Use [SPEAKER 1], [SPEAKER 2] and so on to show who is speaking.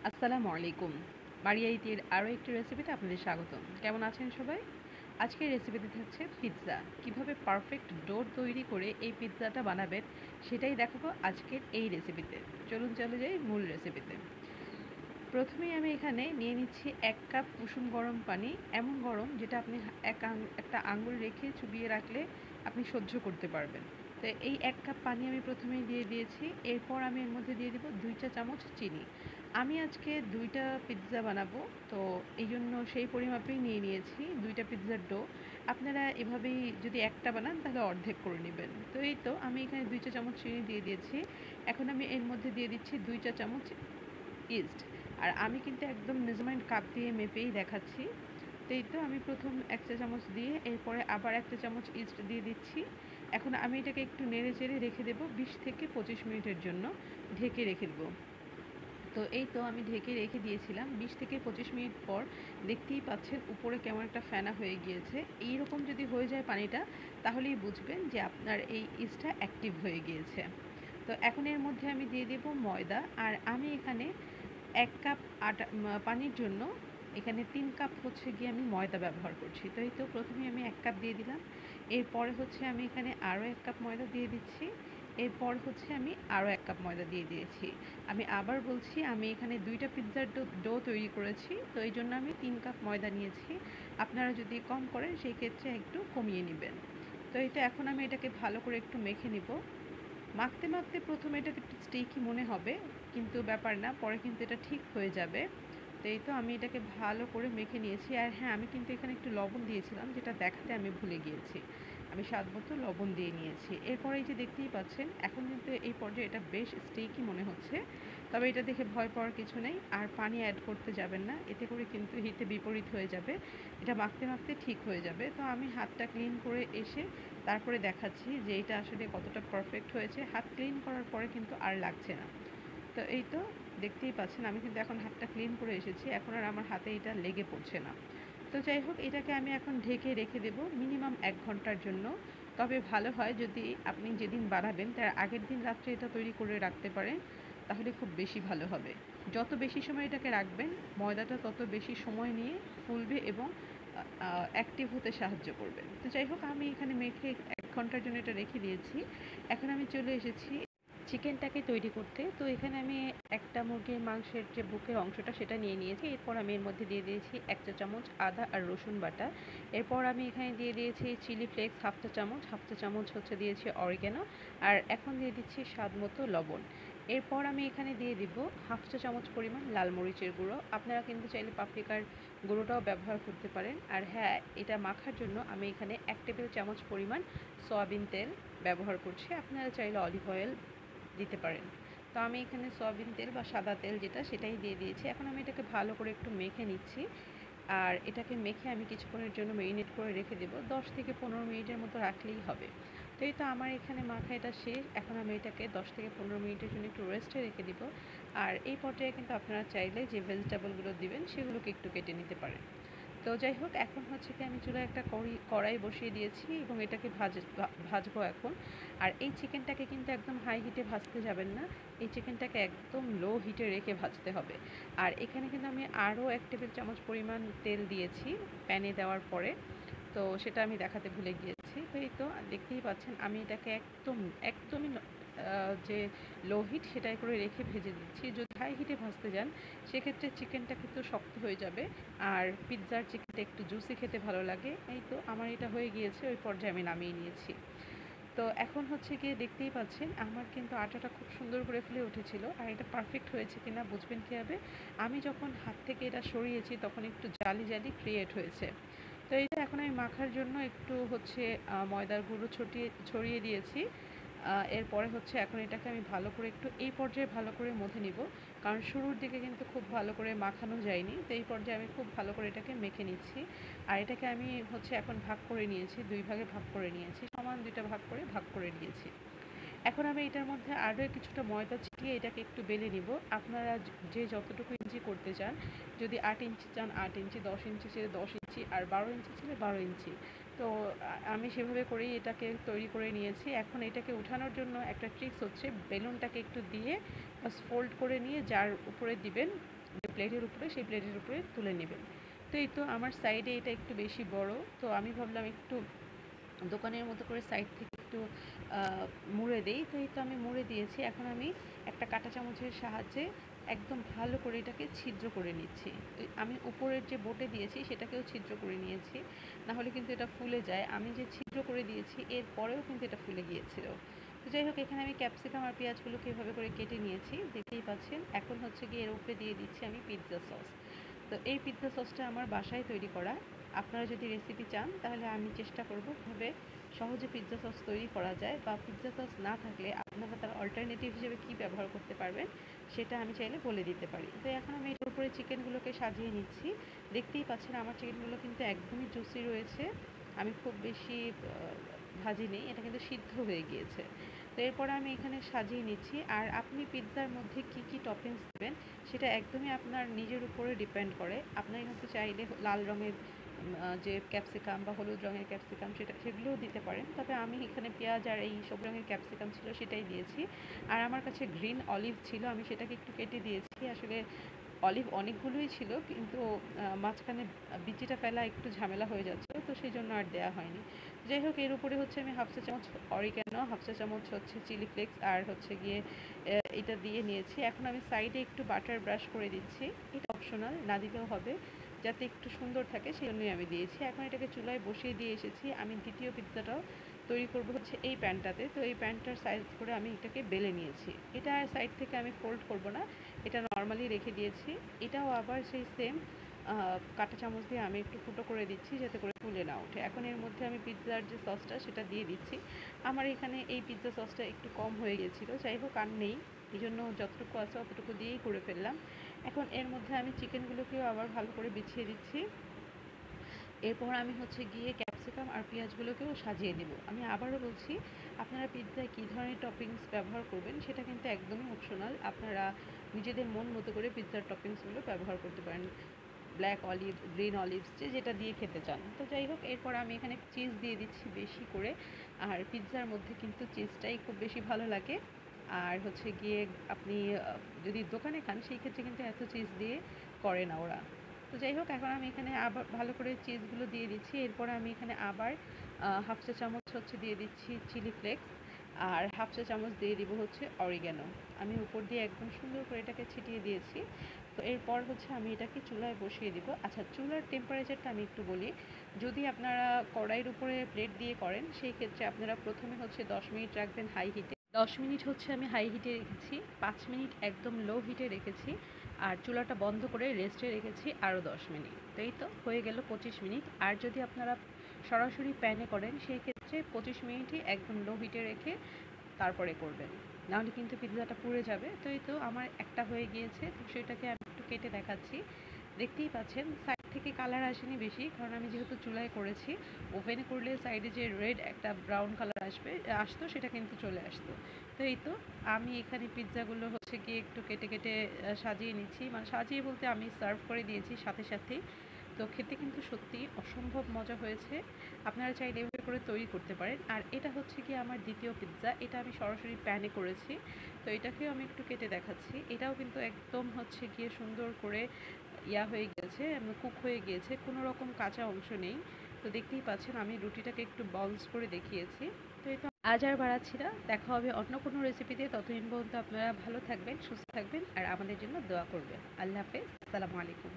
[SPEAKER 1] আসসালামু আলাইকুম। মারিয়া ইতির আরও একটি রেসিপিতে আপনাদের স্বাগতম। কেমন আছেন সবাই? আজকের রেসিপিতে থাকছে পিৎজা। কিভাবে পারফেক্ট ডো তৈরি করে এই পিৎজাটা বানাবেন সেটাই দেখাবো আজকের এই রেসিপিতে। চলুন চলে যাই মূল রেসিপিতে। প্রথমেই আমি এখানে নিয়ে নিচ্ছি ১ কাপ কুসুম গরম পানি। এমন গরম যেটা আপনি একটা আঙুল রেখে চুবিয়ে রাখলে আপনি সহ্য করতে পারবেন। তো এই ১ কাপ পানি আমি প্রথমেই দিয়ে দিয়েছি। এরপর আমি এর মধ্যে দিয়ে দিব ২ চা চামচ চিনি। আমি আজকে ২ টা পিৎজা বানাবো, তো এইজন্য সেই পরিমাপেই নিয়ে নিয়েছি ২ টা পিৎজার ডো। আপনারা এভাবেই যদি একটা বানান তাহলে অর্ধেক করে নেবেন। তো এই তো আমি এখানে ২ চা চামচ চিনি দিয়ে দিয়েছি। এখন আমি এর মধ্যে দিয়ে দিচ্ছি ২ চা চামচ ইস্ট। আর আমি কিন্তু একদম মেজারমেন্ট কাপ দিয়ে মেপেই দেখাচ্ছি। তো এই তো আমি প্রথম ১ চা চামচ দিয়ে এরপরে আবার ১ চা চামচ ইস্ট দিয়ে দিচ্ছি। এখন আমি এটাকে একটু নেড়ে চেড়ে রেখে দেবো ২০ থেকে ২৫ মিনিটের জন্য, ঢেকে রেখে দেবো। তো এই তো আমি ঢেকে রেখে দিয়েছিলাম। ২০ থেকে ২৫ মিনিট পর দেখতেই পাচ্ছেন উপরে কেমন একটা ফেনা হয়ে গিয়েছে। এইরকম যদি হয়ে যায় পানিটা, তাহলেই বুঝবেন যে আপনার এই ইস্টটা অ্যাক্টিভ হয়ে গিয়েছে। তো এখন এর মধ্যে আমি দিয়ে দেব ময়দা। আর আমি এখানে ১ কাপ পানির জন্য এখানে ৩ কাপ হচ্ছে গিয়ে আমি ময়দা ব্যবহার করছি। তো এই তো প্রথমে আমি ১ কাপ দিয়ে দিলাম। এরপরে হচ্ছে আমি এখানে আরও ১ কাপ ময়দা দিয়ে দিচ্ছি। এরপর হচ্ছে আমি আরও ১ কাপ ময়দা দিয়ে দিয়েছি। আমি আবার বলছি, আমি এখানে ২ টা পিৎজার ডো তৈরি করেছি। তো এইজন্য আমি ৩ কাপ ময়দা নিয়েছি। আপনারা যদি কম করেন সেই ক্ষেত্রে একটু কমিয়ে নিবেন। তো এই তো এখন আমি এটাকে ভালো করে একটু মেখে নিব। মাখতে মাখতে প্রথমে এটাকে একটু স্টিকি মনে হবে, কিন্তু ব্যাপার না, পরে কিন্তু এটা ঠিক হয়ে যাবে। তো এই তো আমি এটাকে ভালো করে মেখে নিয়েছি। আর হ্যাঁ, আমি কিন্তু এখানে একটু লবণ দিয়েছিলাম, যেটা দেখাতে আমি ভুলে গিয়েছি। আমি স্বাদ মতো লবণ দিয়ে নিয়েছি। এরপরে এই যে দেখতেই পাচ্ছেন, এখন কিন্তু এই পর্যায়ে এটা বেশ স্টিকি মনে হচ্ছে। তবে এটা দেখে ভয় পাওয়ার কিছু নেই। আর পানি অ্যাড করতে যাবেন না, এতে করে কিন্তু হিতে বিপরীত হয়ে যাবে। এটা মাখতে মাখতে ঠিক হয়ে যাবে। তো আমি হাতটা ক্লিন করে এসে তারপরে দেখাচ্ছি যে এটা আসলে কতটা পারফেক্ট হয়েছে। হাত ক্লিন করার পরে কিন্তু আর লাগছে না। তো এই তো দেখতেই পাচ্ছেন, আমি কিন্তু এখন হাতটা ক্লিন করে এসেছি। এখন আর আমার হাতে এটা লেগে পড়ছে না। তো যাই হোক, এটাকে আমি এখন ঢেকে রেখে দেব মিনিমাম ১ ঘন্টার জন্য। তবে ভালো হয় যদি আপনি যেদিন বানাবেন তার আগের দিন রাত্রে এটা তৈরি করে রাখতে পারেন, তাহলে খুব বেশি ভালো হবে। যত বেশি সময় এটাকে রাখবেন, ময়দাটা তত বেশি সময় নিয়ে ফুলবে এবং অ্যাক্টিভ হতে সাহায্য করবে। তো যাই হোক, আমি এখানে মেখে ১ ঘন্টার জন্য এটা রেখে দিয়েছি। এখন আমি চলে এসেছি চিকেনটাকে তৈরি করতে। তো এখানে আমি একটা মুরগির মাংসের যে বুকের অংশটা সেটা নিয়ে নিয়েছি। এরপর আমি এর মধ্যে দিয়ে দিয়েছি ১ চা চামচ আদা আর রসুন বাটা। এরপর আমি এখানে দিয়ে দিয়েছি চিলি ফ্লেক্স হাফ চা চামচ হচ্ছে দিয়েছি অরিগ্যানো। আর এখন দিয়ে দিচ্ছি স্বাদ মতো লবণ। এরপর আমি এখানে দিয়ে দিব হাফ চা চামচ পরিমাণ লাল মরিচের গুঁড়ো। আপনারা কিন্তু চাইলে পাপরিকার গুঁড়োটাও ব্যবহার করতে পারেন। আর হ্যাঁ, এটা মাখার জন্য আমি এখানে ১ টেবিল চামচ পরিমাণ সয়াবিন তেল ব্যবহার করছি। আপনারা চাইলে অলিভ অয়েল দিতে পারেন। তো আমি এখানে সয়াবিন তেল বা সাদা তেল যেটা, সেটাই দিয়ে দিয়েছি। এখন আমি এটাকে ভালো করে একটু মেখে নিচ্ছি। আর এটাকে মেখে আমি কিছুক্ষণের জন্য মেরিনেট করে রেখে দেবো। ১০ থেকে ১৫ মিনিটের মতো রাখলেই হবে। তো এই তো আমার এখানে মাখা এটা শেষ। এখন আমি এটাকে ১০ থেকে ১৫ মিনিটের জন্য একটু রেস্টে রেখে দিব। আর এই পর্যায়ে কিন্তু আপনারা চাইলে যে ভেজিটেবলগুলো দিবেন সেগুলোকে একটু কেটে নিতে পারেন। তো যাই হোক, এখন হচ্ছে কি আমি চুলায় একটা কড়াই বসিয়ে দিয়েছি এবং এটাকে ভাজবো এখন। আর এই চিকেনটাকে কিন্তু একদম হাই হিটে ভাজতে যাবেন না। এই চিকেনটাকে একদম লো হিটে রেখে ভাজতে হবে। আর এখানে কিন্তু আমি আরও ১ টেবিল চামচ পরিমাণ তেল দিয়েছি প্যানে দেওয়ার পরে। তো সেটা আমি দেখাতে ভুলে গিয়েছি। তো এই তো দেখতেই পাচ্ছেন, আমি এটাকে একদমই যে লো হিট সেটাই করে রেখে ভেজে দিচ্ছি। যদি হাই হিটে ভাজতে যান সেক্ষেত্রে চিকেনটা কিন্তু শক্ত হয়ে যাবে। আর পিৎজার চিকেনটা একটু জুসি খেতে ভালো লাগে। এই তো আমার এটা হয়ে গিয়েছে, ওই পর্যায়ে আমি নামিয়ে নিয়েছি। তো এখন হচ্ছে গিয়ে দেখতেই পাচ্ছেন, আমার কিন্তু আটাটা খুব সুন্দর করে ফুলে উঠেছিল। আর এটা পারফেক্ট হয়েছে কিনা বুঝবেন কীভাবে, আমি যখন হাত থেকে এটা সরিয়েছি তখন একটু জালি জালি ক্রিয়েট হয়েছে। তো এইটা এখন আমি মাখার জন্য একটু হচ্ছে ময়দার গুঁড়ো ছড়িয়ে দিয়েছি। এরপরে হচ্ছে এখন এটাকে আমি ভালো করে একটু এই পর্যায়ে ভালো করে মথে নিব, কারণ শুরুর দিকে কিন্তু খুব ভালো করে মাখানো যায়নি। তো এই পর্যায়ে আমি খুব ভালো করে এটাকে মেখে নিচ্ছি। আর এটাকে আমি হচ্ছে এখন ভাগ করে নিয়েছি, ২ ভাগে ভাগ করে নিয়েছি, সমান ২টা ভাগ করে নিয়েছি। এখন আমি এটার মধ্যে আরও কিছুটা ময়দা ছিটিয়ে এটাকে একটু বেলে নিব। আপনারা যে যতটুকু ইঞ্চি করতে চান, যদি ৮ ইঞ্চি চান ৮ ইঞ্চি, ১০ ইঞ্চি ছেড়ে ১০ ইঞ্চি, আর ১২ ইঞ্চি ছেড়ে ১২ ইঞ্চি। তো আমি সেভাবে করেই এটাকে তৈরি করে নিয়েছি। এখন এটাকে উঠানোর জন্য একটা ট্রিক্স হচ্ছে, বেলুনটাকে একটু দিয়ে বাস ফোল্ড করে নিয়ে যার উপরে দিবেন যে প্লেটের উপরে, সেই প্লেটের উপরে তুলে নেবেন। তো এই তো আমার সাইডে এটা একটু বেশি বড়, তো আমি ভাবলাম একটু দোকানের মতো করে সাইড থেকে একটু মুড়ে দেই। তো এই তো আমি মুড়ে দিয়েছি। এখন আমি একটা কাঁটা চামচের সাহায্যে একদম ভালো করে এটাকে ছিদ্র করে নিচ্ছি। আমি উপরের যে বোটে দিয়েছি সেটাকেও ছিদ্র করে নিয়েছি, না হলে কিন্তু এটা ফুলে যায়। আমি যে ছিদ্র করে দিয়েছি এর পরেও কিন্তু এটা ফুলে গিয়েছিল। তো যাই হোক, এখানে আমি ক্যাপসিকাম আর পেঁয়াজগুলোকে এভাবে করে কেটে নিয়েছি, দেখতেই পাচ্ছেন। এখন হচ্ছে গিয়ে এর উপরে দিয়ে দিচ্ছি আমি পিৎজা সস। তো এই পিৎজা সসটা আমার বাসায় তৈরি করা। আপনারা যদি রেসিপি চান তাহলে আমি চেষ্টা করব কীভাবে সহজে পিৎজা সস তৈরি করা যায়, বা পিৎজা সস না থাকলে আপনারা তার অল্টারনেটিভ হিসেবে কী ব্যবহার করতে পারবেন সেটা আমি চাইলে বলে দিতে পারি। তো এখন আমি এটার উপরে চিকেনগুলোকে সাজিয়ে নিচ্ছি। দেখতেই পাচ্ছেন আমার চিকেনগুলো কিন্তু একদমই জুসি রয়েছে। আমি খুব বেশি ভাজিনি, এটা কিন্তু সিদ্ধ হয়ে গিয়েছে। তো এরপরে আমি এখানে সাজিয়ে নিচ্ছি। আর আপনি পিৎজার মধ্যে কি কি টপিংস দেবেন সেটা একদমই আপনার নিজের উপরে ডিপেন্ড করে। আপনারা কিন্তু চাইলে লাল রঙের যে ক্যাপসিকাম বা হলুদ রঙের ক্যাপসিকাম সেগুলোও দিতে পারেন, তবে আমি এখানে পেঁয়াজ আর এই সবুজ রঙের ক্যাপসিকাম ছিল সেটাই দিয়েছি। আর আমার কাছে গ্রিন অলিভ ছিল, আমি সেটাকে একটু কেটে দিয়েছি। আসলে অলিভ অনেকগুলোই ছিল, কিন্তু মাঝখানে বিচিটা ফেলা একটু ঝামেলা হয়ে যাচ্ছিল, তো সেই জন্য আর দেওয়া হয়নি। যাই হোক, এর উপরে হচ্ছে আমি হাফ চা চামচ অরিগ্যানো, হাফ চা চামচ হচ্ছে চিলি ফ্লেক্স, আর হচ্ছে গিয়ে এটা দিয়ে নিয়েছি। এখন আমি সাইডে একটু বাটার ব্রাশ করে দিচ্ছি, এটা অপশনাল, না দিলেও হবে, যাতে একটু সুন্দর থাকে সেই জন্যই আমি দিয়েছি। এখন এটাকে চুলায় বসিয়ে দিয়ে এসেছি। আমি দ্বিতীয় পিৎজাটাও তৈরি করব হচ্ছে এই প্যানটাতে। তো এই প্যানটার সাইজ করে আমি এটাকে বেলে নিয়েছি। এটা সাইড থেকে আমি ফোল্ড করব না, এটা নর্মালি রেখে দিয়েছি। এটাও আবার সেই সেম কাঁটা চামচ দিয়ে আমি একটু ফুটো করে দিচ্ছি যাতে করে ফুলে না ওঠে। এখন এর মধ্যে আমি পিৎজার যে সসটা সেটা দিয়ে দিচ্ছি। আমার এখানে এই পিৎজা সসটা একটু কম হয়ে গিয়েছিল, যাই হোক আর নেই, এই জন্য যতটুকু আছে অতটুকু দিয়েই করে ফেললাম। এখন এর মধ্যে আমি চিকেনগুলোকেও আবার ভালো করে বিছিয়ে দিচ্ছি। এরপর আমি হচ্ছে গিয়ে ক্যাপসিকাম আর পেঁয়াজগুলোকেও সাজিয়ে দেব। আমি আবারও বলছি, আপনারা পিৎজায় কী ধরনের টপিংস ব্যবহার করবেন সেটা কিন্তু একদমই অপশনাল। আপনারা নিজেদের মন মতো করে পিৎজার টপিংসগুলো ব্যবহার করতে পারেন, ব্ল্যাক অলিভ, গ্রিন অলিভস, যেটা দিয়ে খেতে চান। তো যাই হোক, এরপর আমি এখানে চিজ দিয়ে দিচ্ছি বেশি করে। আর পিৎজার মধ্যে কিন্তু চিজটাই খুব বেশি ভালো লাগে। আর হচ্ছে গিয়ে আপনি যদি দোকানে খান সেই ক্ষেত্রে কিন্তু এত চিজ দিয়ে করে না ওরা। তো যাই হোক, এখন আমি এখানে আবার ভালো করে চিজগুলো দিয়ে দিচ্ছি। এরপরে আমি এখানে আবার হাফ চা চামচ হচ্ছে দিয়ে দিচ্ছি চিলি ফ্লেক্স, আর হাফ চা চামচ দিয়ে দিব হচ্ছে অরিগ্যানো। আমি উপর দিয়ে একদম সুন্দর করে এটাকে ছিটিয়ে দিয়েছি। তো এরপর হচ্ছে আমি এটাকে চুলায় বসিয়ে দিব। আচ্ছা, চুলার টেম্পারেচারটা আমি একটু বলি। যদি আপনারা কড়াইয়ের উপরে প্লেট দিয়ে করেন সেই ক্ষেত্রে আপনারা প্রথমে হচ্ছে 10 মিনিট রাখবেন হাই হিটে। 10 মিনিট হচ্ছে আমি হাই হিটে রেখেছি, 5 মিনিট একদম লো হিটে রেখেছি, আর চুলাটা বন্ধ করে রেস্টে রেখেছি আরও 10 মিনিট। তো এই তো হয়ে গেল 25 মিনিট। আর যদি আপনারা সরাসরি প্যানে করেন সেই ক্ষেত্রে 25 মিনিটই একদম লো হিটে রেখে তারপরে করবেন, নাহলে কিন্তু পিৎজাটা পুড়ে যাবে। তো এই তো আমার একটা হয়ে গিয়েছে, তো সেটাকে আমি একটু কেটে দেখাচ্ছি। দেখতেই পাচ্ছেন সাইড থেকে কালার আসেনি বেশি, কারণ আমি যেহেতু চুলায় করেছি। ওভেনে করলে সাইডে যে রেড একটা ব্রাউন কালার আসতো সেটা কিন্তু চলে আসতো। তো এই তো আমি এখানে পিৎজাগুলো হচ্ছে গিয়ে একটু কেটে কেটে সাজিয়ে নিচ্ছি, মানে সাজিয়ে বলতে আমি সার্ভ করে দিয়েছি সাথে সাথেই। তো খেতে কিন্তু সত্যিই অসম্ভব মজা হয়েছে। আপনারা চাইলে এভাবে করে তৈরি করতে পারেন। আর এটা হচ্ছে কি আমার দ্বিতীয় পিৎজা, এটা আমি সরাসরি প্যানে করেছি। তো এটাকেও আমি একটু কেটে দেখাচ্ছি। এটাও কিন্তু একদম হচ্ছে গিয়ে সুন্দর করে হয়ে গেছে, কুক হয়ে গিয়েছে, কোনো রকম কাঁচা অংশ নেই। তো দেখতেই পাচ্ছেন আমি রুটিটাকে একটু বলস করে দেখিয়েছি। তো এই তো আজ আর বাড়াচ্ছি না, দেখা হবে অন্য কোনো রেসিপিতে। ততদিন পর্যন্ত আপনারা ভালো থাকবেন, সুস্থ থাকবেন, আর আমাদের জন্য দোয়া করবেন। আল্লাহ হাফেজ, আসসালামু আলাইকুম।